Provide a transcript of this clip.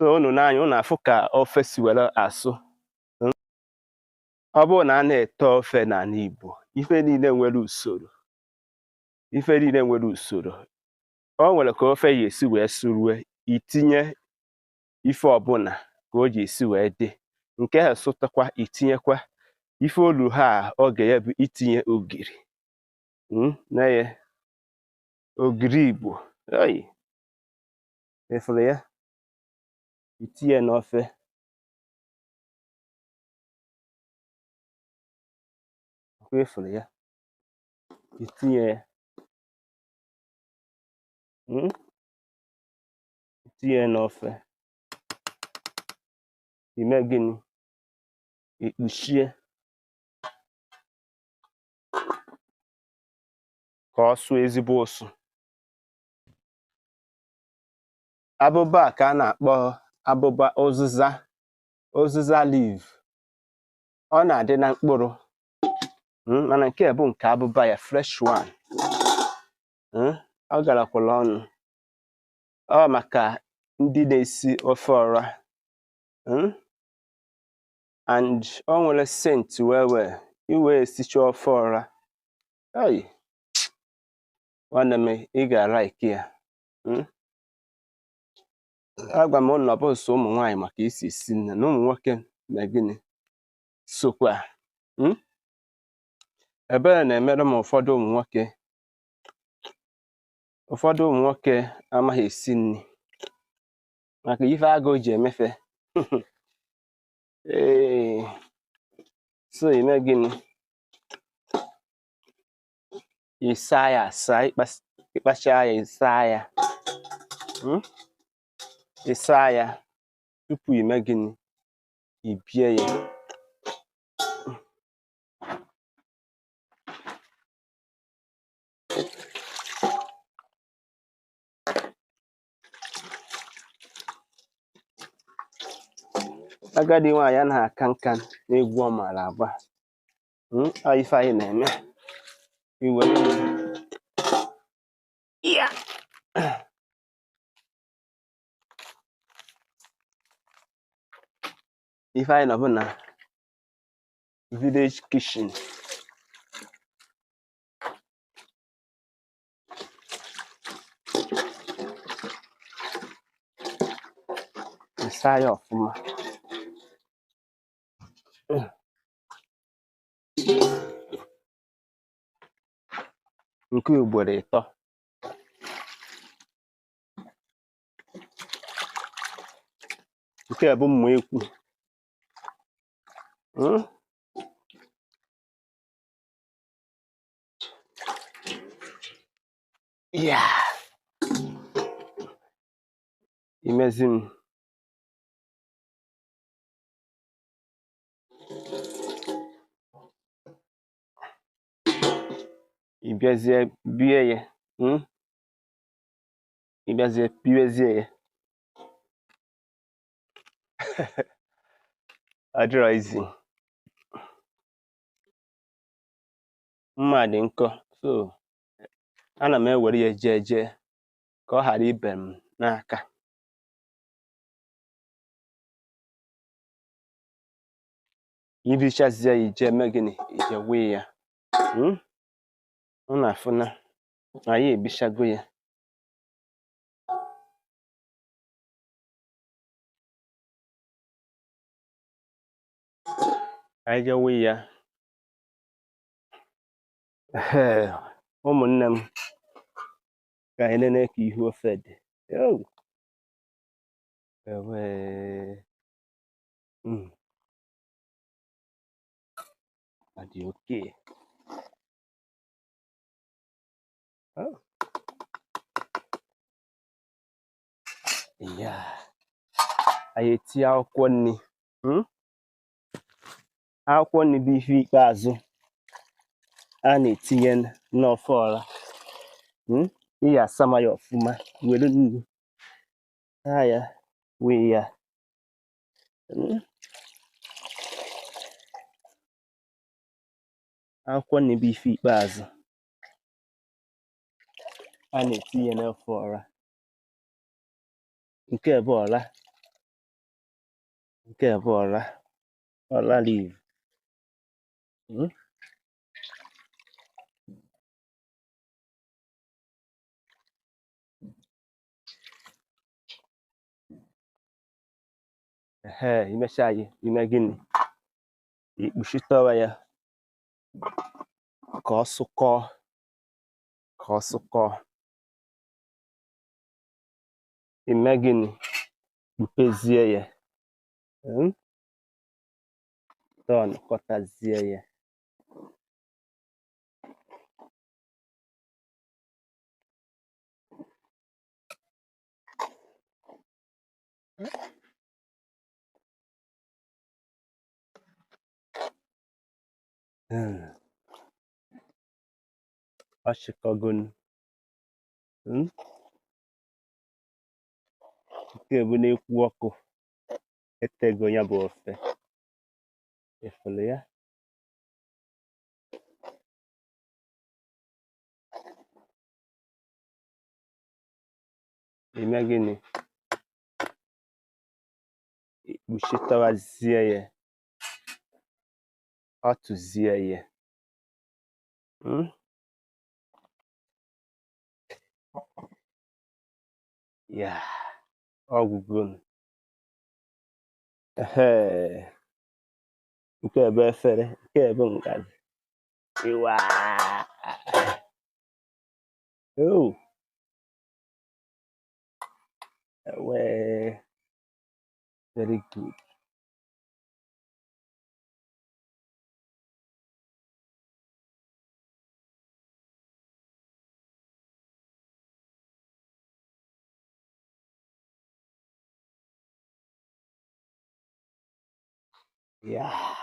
so unu n'anya unu afụ ka ofe si were asụ. Ọ bụrụ na a na-ete ofe n'ala Igbo, ife niile nwere usoro. Ife niile nwere usoro. O nwere ka ofe ya esi wee surue, itinye ife ọbụla ka o ji esi wee dị. Nke ha sụtakwa itinyekwa ife olu ha oge ya bụ itinye ogiri. Na ya ogiri Igbo. Oyi. Efere ya. Itinye n'ofe. Efere ya. Itinye ya. Itinye n'ofe. Ime gịnị? Ikpuchie ka ọ sụọ ezigbo ụsụ. Abụba a ka a na-akpọ abụba ụzịza leaf. Ọ na-adị na mkpụrụ. Mana nke a bụ nke abụba ya fresh one. Ọ garakwala ọnụ. Ọ maka ndị na-esi ofe ọra. And o nwere scent wee iwe esicha ofe ọra. Oyi. Nwanne m ị ga-like ya. Agwa m ụnụ bụ sọ ụmụ nwaanyị maka isi esi nri na ụmụ nwoke na gịnị sokwa. Ebere na-emere m ụfọdụ ụmụ nwoke. Ụfọdụ ụmụ nwoke amaghị esi nri maka ife agụ ji emefe. So ime gịnị? Ịsa ya asa, ịkpacha ya ịsa ya. Ịsa ya tupu ime gịnị? Ibie ya. Agadi nwanyị anaghị aka nka n'egwu ọ maara agba. Ọ ife anyị na-eme. Iwe ya. Ife anyị nọ bụ na village kitchen. Ịsa ya ọfụma. Nke ugboro ịtọ. Nke a bụ mma ekwu. Ya. Imezi m. Ịbịazie bie ya. Ịbịazie biwezie ya. Adịrọ izi. Mma dị nkọ. So ana m ewere ya jee ka ọ ghara ibe m n'aka. Irichazie ya ije eme gịnị? Ije wee ya. Unu afụna anyị ebichago ya. Anyị jewe ya. Ụmụnne m ka anyị nene ka ihu ofe dị. Ọ dị oke. Ya. Anyị etinye akwụkwọ nri. Akwụkwọ nri bụ ife ikpeazụ a na-etinye n'ofe ọra. Ị ga-asama ya ọfụma were nnu taa ya wee ya. Akwụkwọ nri bụ ife ikpeazụ a na-etinye n'ofe ọra. Nke bụ ọra Nke a bụ ọra leaf. Imechaa ya ime gịnị? Ikpuchitewa ya ka ọ sụkọọ. Ime gịnị? Kpupezie ya. Tọnụkọtazie ya. Ọ chịkọgonu. Nke bụ na-ekwu ọkụ etego ya bụ ofe. Efere ya. Ime gịnị? Ikpuchitewazie ya. Ọ tụzie ya. Ya ọgwụgonu. Nke bụ efere, nke bụ ngazi. Iwa. Very good. Yeah.